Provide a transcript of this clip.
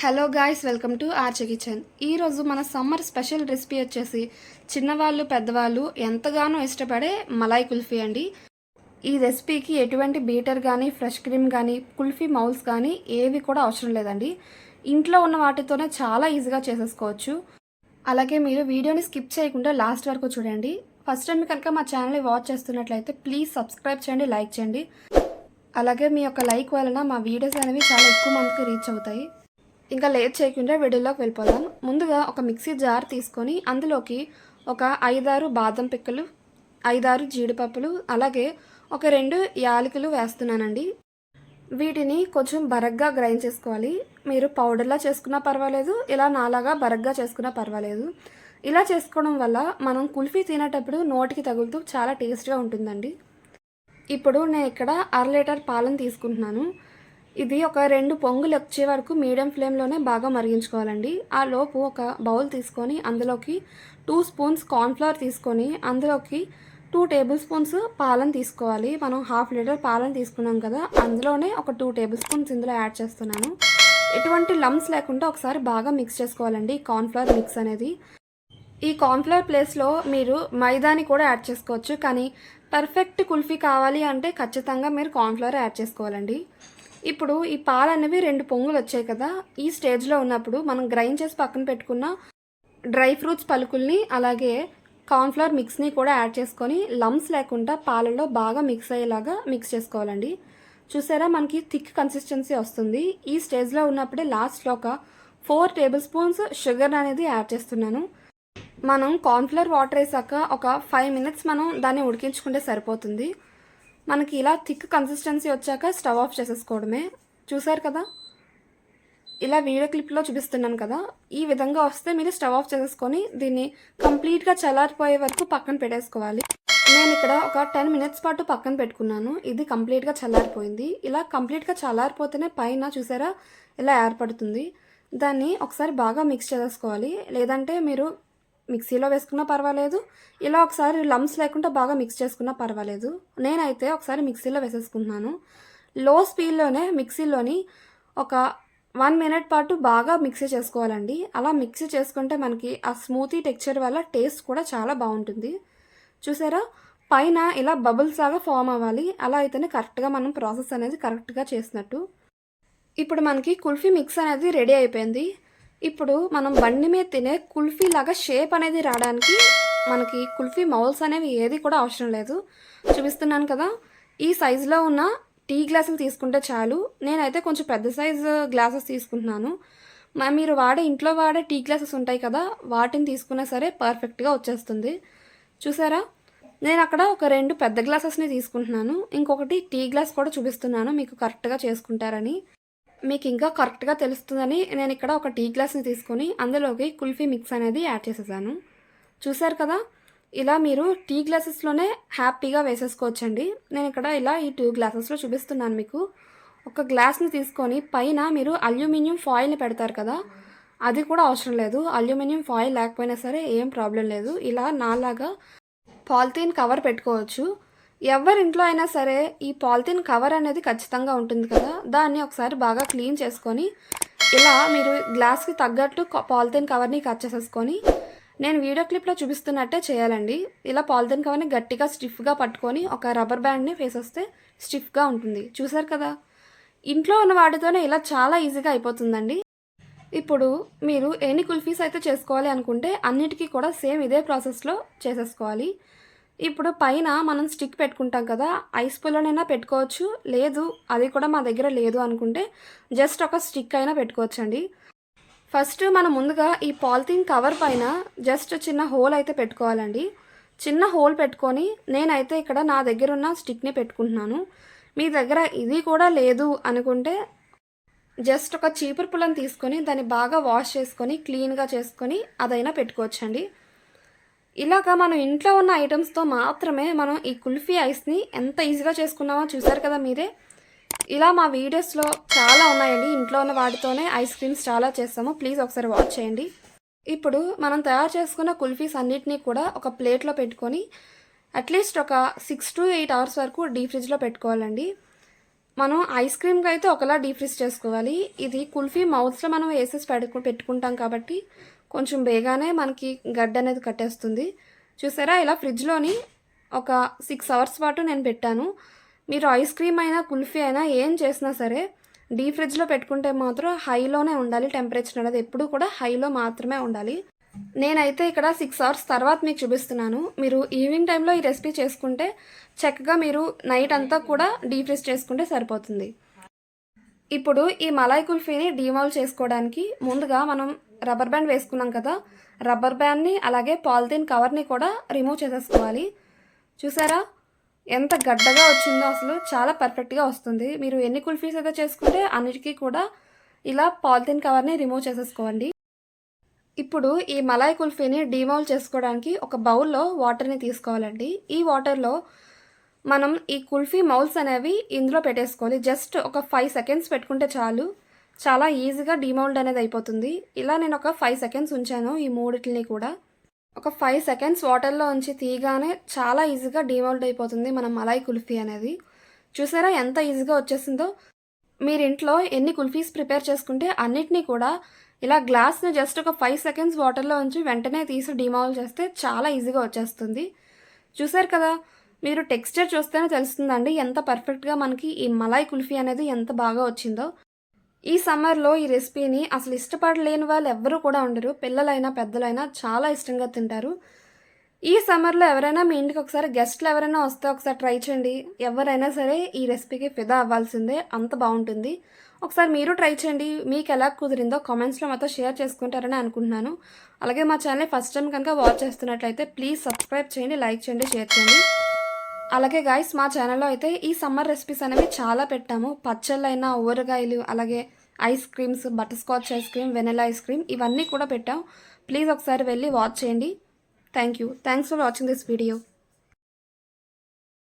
Hello guys, welcome to arch kitchen. ఈరోజు మన summer special recipe వచ్చేసి చిన్నవాళ్ళు పెద్దవాళ్ళు ఎంతగానో ఇష్టపడే మలాయ్ కుల్ఫీ అండి. ఈ రెసిపీకి ఎటువంటి బీటర్ కానీ ఫ్రెష్ క్రీమ్ కానీ కుల్ఫీ మౌల్స్ కానీ ఏవి కూడా అవసరం లేదండి. ఇంట్లో ఉన్న వాటితోనే చాలా ఈజీగా చేసేసుకోవచ్చు. అలాగే మీరు వీడియోని స్కిప్ చేయకుండా లాస్ట్ వరకు చూడండి. ఫస్ట్ టైం కనుక మా ఛానల్ని వాచ్ చేస్తున్నట్లయితే ప్లీజ్ సబ్స్క్రైబ్ చేయండి, లైక్ చేయండి. అలాగే మీ యొక్క లైక్ వలన మా వీడియోస్ అనేవి చాలా ఎక్కువ మందికి రీచ్ అవుతాయి. ఇంకా లేట్ చేయకుండా వీడియోలోకి వెళ్ళిపోదాం. ముందుగా ఒక మిక్సీ జార్ తీసుకొని అందులోకి ఒక 5-6 బాదం పిక్కలు, 5-6 జీడిపప్పులు, అలాగే ఒక 2 యాలకులు వేస్తున్నానండి. వీటిని కొంచెం బరగ్గా గ్రైండ్ చేసుకోవాలి. మీరు పౌడర్లా చేసుకున్నా పర్వాలేదు, ఇలా నాలాగా బరగ్గా చేసుకున్నా పర్వాలేదు. ఇలా చేసుకోవడం వల్ల మనం కుల్ఫీ తినేటప్పుడు నోటికి తగులుతూ చాలా టేస్ట్గా ఉంటుందండి. ఇప్పుడు నేను ఇక్కడ 1/2 లీటర్ పాలను తీసుకుంటున్నాను. ఇది ఒక 2 పొంగులు వచ్చే వరకు మీడియం ఫ్లేమ్లోనే బాగా మరిగించుకోవాలండి. ఆ లోపు ఒక బౌల్ తీసుకొని అందులోకి 2 స్పూన్స్ కార్న్ఫ్లవర్ తీసుకొని అందులోకి 2 టేబుల్ స్పూన్స్ పాలను తీసుకోవాలి. మనం 1/2 లీటర్ పాలను తీసుకున్నాం కదా, అందులోనే ఒక 2 టేబుల్ స్పూన్స్ ఇందులో యాడ్ చేస్తున్నాను. ఎటువంటి లమ్స్ లేకుండా ఒకసారి బాగా మిక్స్ చేసుకోవాలండి కార్న్ఫ్లవర్ మిక్స్ అనేది. ఈ కార్న్ఫ్లవర్ ప్లేస్లో మీరు మైదాని కూడా యాడ్ చేసుకోవచ్చు, కానీ పర్ఫెక్ట్ కుల్ఫీ కావాలి అంటే ఖచ్చితంగా మీరు కార్న్ఫ్లవర్ యాడ్ చేసుకోవాలండి. ఇప్పుడు ఈ పాలు అనేవి 2 పొంగులు వచ్చాయి కదా, ఈ స్టేజ్లో ఉన్నప్పుడు మనం గ్రైండ్ చేసి పక్కన పెట్టుకున్న డ్రై ఫ్రూట్స్ పలుకుల్ని అలాగే కార్న్ఫ్లవర్ మిక్స్ని కూడా యాడ్ చేసుకొని లమ్స్ లేకుండా పాలలో బాగా మిక్స్ అయ్యేలాగా మిక్స్ చేసుకోవాలండి. చూసారా, మనకి థిక్ కన్సిస్టెన్సీ వస్తుంది. ఈ స్టేజ్లో ఉన్నప్పుడే లాస్ట్లో ఒక 4 టేబుల్ స్పూన్స్ షుగర్ అనేది యాడ్ చేస్తున్నాను. మనం కార్న్ఫ్లవర్ వాటర్ వేసాక ఒక 5 మినిట్స్ మనం దాన్ని ఉడికించుకుంటే సరిపోతుంది. మనకి ఇలా థిక్ కన్సిస్టెన్సీ వచ్చాక స్టవ్ ఆఫ్ చేసేసుకోవడమే. చూసారు కదా, ఇలా వీడియో క్లిప్లో చూపిస్తున్నాను కదా, ఈ విధంగా వస్తే మీరు స్టవ్ ఆఫ్ చేసేసుకొని దీన్ని కంప్లీట్గా చల్లారిపోయే వరకు పక్కన పెట్టేసుకోవాలి. నేను ఇక్కడ ఒక 10 మినిట్స్ పాటు పక్కన పెట్టుకున్నాను. ఇది కంప్లీట్గా చల్లారిపోయింది. ఇలా కంప్లీట్గా చల్లారిపోతేనే పైన చూసారా ఇలా ఏర్పడుతుంది. దాన్ని ఒకసారి బాగా మిక్స్ చేసేసుకోవాలి. లేదంటే మీరు మిక్సీలో వేసుకున్నా పర్వాలేదు, ఇలా ఒకసారి లమ్స్ లేకుండా బాగా మిక్స్ చేసుకున్నా పర్వాలేదు. నేనైతే ఒకసారి మిక్సీలో వేసేసుకుంటున్నాను. లో స్పీడ్లోనే మిక్సీలోని ఒక 1 మినిట్ పాటు బాగా మిక్సీ చేసుకోవాలండి. అలా మిక్సీ చేసుకుంటే మనకి ఆ స్మూతీ టెక్స్చర్ వల్ల టేస్ట్ కూడా చాలా బాగుంటుంది. చూసారా, పైన ఇలా బబుల్స్ లాగా ఫామ్ అవ్వాలి. అలా అయితేనే కరెక్ట్గా మనం ప్రాసెస్ అనేది కరెక్ట్గా చేసినట్టు. ఇప్పుడు మనకి కుల్ఫీ మిక్స్ అనేది రెడీ అయిపోయింది. ఇప్పుడు మనం బండి మీద తినే కుల్ఫీ లాగా షేప్ అనేది రావడానికి మనకి కుల్ఫీ మౌల్స్ అనేవి ఏది కూడా అవసరం లేదు. చూపిస్తున్నాను కదా, ఈ సైజులో ఉన్న టీ గ్లాసులు తీసుకుంటే చాలు. నేనైతే కొంచెం పెద్ద సైజు గ్లాసెస్ తీసుకుంటున్నాను. మీరు ఇంట్లో వాడే టీ గ్లాసెస్ ఉంటాయి కదా, వాటిని తీసుకున్నా సరే పర్ఫెక్ట్గా వచ్చేస్తుంది. చూసారా, నేను అక్కడ ఒక 2 పెద్ద గ్లాసెస్ని తీసుకుంటున్నాను. ఇంకొకటి టీ గ్లాస్ కూడా చూపిస్తున్నాను మీకు కరెక్ట్గా చేసుకుంటారని. మీకు ఇంకా కరెక్ట్గా తెలుస్తుందని నేను ఇక్కడ ఒక టీ గ్లాస్ని తీసుకొని అందులోకి కుల్ఫీ మిక్స్ అనేది యాడ్ చేసేసాను. చూసారు కదా, ఇలా మీరు టీ గ్లాసెస్లోనే హ్యాపీగా వేసేసుకోవచ్చండి. నేను ఇక్కడ ఇలా ఈ 2 గ్లాసెస్లో చూపిస్తున్నాను మీకు. ఒక గ్లాస్ని తీసుకొని పైన మీరు అల్యూమినియం ఫాయిల్ని పెడతారు కదా, అది కూడా అవసరం లేదు. అల్యూమినియం ఫాయిల్ లేకపోయినా సరే ఏం ప్రాబ్లం లేదు. ఇలా నాలాగా పాలిథీన్ కవర్ పెట్టుకోవచ్చు. ఎవరింట్లో అయినా సరే ఈ పాలిథీన్ కవర్ అనేది ఖచ్చితంగా ఉంటుంది కదా, దాన్ని ఒకసారి బాగా క్లీన్ చేసుకొని ఇలా మీరు గ్లాస్కి తగ్గట్టు పాలిథీన్ కవర్ని కట్ చేసేసుకొని నేను వీడియో క్లిప్లో చూపిస్తున్నట్టే చేయాలండి. ఇలా పాలిథీన్ కవర్ని గట్టిగా స్టిఫ్గా పట్టుకొని ఒక రబ్బర్ బ్యాండ్ని వేసేస్తే స్టిఫ్గా ఉంటుంది. చూసారు కదా, ఇంట్లో ఉన్న వాటితోనే ఇలా చాలా ఈజీగా అయిపోతుందండి. ఇప్పుడు మీరు ఎన్ని కుల్ఫీస్ అయితే చేసుకోవాలి అనుకుంటే అన్నిటికీ కూడా సేమ్ ఇదే ప్రాసెస్లో చేసేసుకోవాలి. ఇప్పుడు పైన మనం స్టిక్ పెట్టుకుంటాం కదా, ఐస్ పుల్లనైనా పెట్టుకోవచ్చు, లేదు అది కూడా మా దగ్గర లేదు అనుకుంటే జస్ట్ ఒక స్టిక్ అయినా పెట్టుకోవచ్చండి. ఫస్ట్ మనం ముందుగా ఈ పాలిథీన్ కవర్ పైన జస్ట్ చిన్న హోల్ అయితే పెట్టుకోవాలండి. చిన్న హోల్ పెట్టుకొని నేనైతే ఇక్కడ నా దగ్గర ఉన్న స్టిక్ని పెట్టుకుంటున్నాను. మీ దగ్గర ఇది కూడా లేదు అనుకుంటే జస్ట్ ఒక చీపురు పుల్లని తీసుకొని దాన్ని బాగా వాష్ చేసుకొని క్లీన్గా చేసుకొని అదైనా పెట్టుకోవచ్చండి. ఇలాగా మనం ఇంట్లో ఉన్న ఐటమ్స్తో మాత్రమే మనం ఈ కుల్ఫీ ఐస్ని ఎంత ఈజీగా చేసుకున్నామో చూసారు కదా మీరే. ఇలా మా వీడియోస్లో చాలా ఉన్నాయండి, ఇంట్లో ఉన్న వాటితోనే ఐస్ క్రీమ్స్ చాలా చేస్తాము. ప్లీజ్ ఒకసారి వాచ్ చేయండి. ఇప్పుడు మనం తయారు చేసుకున్న కుల్ఫీస్ అన్నిటినీ కూడా ఒక ప్లేట్లో పెట్టుకొని అట్లీస్ట్ ఒక 6 to 8 అవర్స్ వరకు డీప్ ఫ్రిడ్జ్లో పెట్టుకోవాలండి. మనం ఐస్ క్రీమ్కి అయితే ఒకలా డీప్ ఫ్రీజ్ చేసుకోవాలి. ఇది కుల్ఫీ మౌత్స్లో మనం వేసేసి పెట్టుకుంటాం కాబట్టి కొంచెం బేగానే మనకి గడ్డ అనేది కట్టేస్తుంది. చూసారా, ఇలా ఫ్రిడ్జ్లోని ఒక 6 అవర్స్ పాటు నేను పెట్టాను. మీరు ఐస్ క్రీమ్ అయినా కుల్ఫీ అయినా ఏం చేసినా సరే డీప్ ఫ్రిడ్జ్లో పెట్టుకుంటే మాత్రం హైలోనే ఉండాలి. టెంపరేచర్ అనేది ఎప్పుడూ కూడా హైలో మాత్రమే ఉండాలి. నేనైతే ఇక్కడ 6 అవర్స్ తర్వాత మీకు చూపిస్తున్నాను. మీరు ఈవినింగ్ టైంలో ఈ రెసిపీ చేసుకుంటే చక్కగా మీరు నైట్ అంతా కూడా డీప్ ఫ్రీజ్ చేసుకుంటే సరిపోతుంది. ఇప్పుడు ఈ మలాయ్ కుల్ఫీని డీమౌల్ చేసుకోవడానికి ముందుగా మనం రబ్బర్ బ్యాండ్ వేసుకున్నాం కదా, రబ్బర్ బ్యాండ్ని అలాగే పాలిథిన్ కవర్ని కూడా రిమూవ్ చేసేసుకోవాలి. చూసారా ఎంత గడ్డగా వచ్చిందో, అసలు చాలా పర్ఫెక్ట్గా వస్తుంది. మీరు ఎన్ని కుల్ఫీస్ అయితే చేసుకుంటే అన్నిటికీ కూడా ఇలా పాలిథిన్ కవర్ని రిమూవ్ చేసేసుకోండి. ఇప్పుడు ఈ మలాయ్ కుల్ఫీని డీమౌల్ చేసుకోవడానికి ఒక బౌల్లో వాటర్ని తీసుకోవాలండి. ఈ వాటర్లో మనం ఈ కుల్ఫీ మౌల్స్ అనేవి ఇందులో పెట్టేసుకోవాలి. జస్ట్ ఒక 5 సెకండ్స్ పెట్టుకుంటే చాలు, చాలా ఈజీగా డీమౌల్డ్ అనేది అయిపోతుంది. ఇలా నేను ఒక 5 సెకండ్స్ ఉంచాను ఈ మూడిటిని కూడా. ఒక 5 సెకండ్స్ వాటర్లో ఉంచి తీయగానే చాలా ఈజీగా డీమౌల్డ్ అయిపోతుంది మన మలాయ్ కుల్ఫీ అనేది. చూసారా ఎంత ఈజీగా వచ్చేసిందో. మీరు ఇంట్లో ఎన్ని కుల్ఫీస్ ప్రిపేర్ చేసుకుంటే అన్నిటినీ కూడా ఇలా గ్లాస్ని జస్ట్ ఒక 5 సెకండ్స్ వాటర్లో ఉంచి వెంటనే తీసి డీమౌల్ చేస్తే చాలా ఈజీగా వచ్చేస్తుంది. చూసారు కదా, మీరు టెక్స్చర్ చూస్తేనే తెలుస్తుందండి ఎంత పర్ఫెక్ట్గా మనకి ఈ మలాయ్ కుల్ఫీ అనేది ఎంత బాగా వచ్చిందో. ఈ సమ్మర్లో ఈ రెసిపీని అసలు ఇష్టపడలేని వాళ్ళు ఎవ్వరూ కూడా ఉండరు. పిల్లలైనా పెద్దలైనా చాలా ఇష్టంగా తింటారు. ఈ సమ్మర్లో ఎవరైనా మీ ఇంటికి ఒకసారి గెస్ట్లు ఎవరైనా వస్తే ఒకసారి ట్రై చేయండి. ఎవరైనా సరే ఈ రెసిపీకి ఫిదా అవ్వాల్సిందే, అంత బాగుంటుంది. ఒకసారి మీరు ట్రై చేయండి. మీకు ఎలా కుదిరిందో కామెంట్స్లో మాతో షేర్ చేసుకుంటారని అనుకుంటున్నాను. అలాగే మా ఛానల్ ఫస్ట్ టైం కనుక వాచ్ చేస్తున్నట్లయితే ప్లీజ్ సబ్స్క్రైబ్ చేయండి, లైక్ చేయండి, షేర్ చేయండి. అలాగే గాయస్, మా ఛానల్లో అయితే ఈ సమ్మర్ రెసిపీస్ అనేవి చాలా పెట్టాము. పచ్చళ్ళైనా, ఊరగాయలు, అలాగే ice creams, butter scotch ice cream, vanilla ice cream ఇవన్నీ కూడా పెట్టాం. ప్లీజ్ ఒకసారి వెళ్ళి వాచ్ చేయండి. Thanks for watching this video.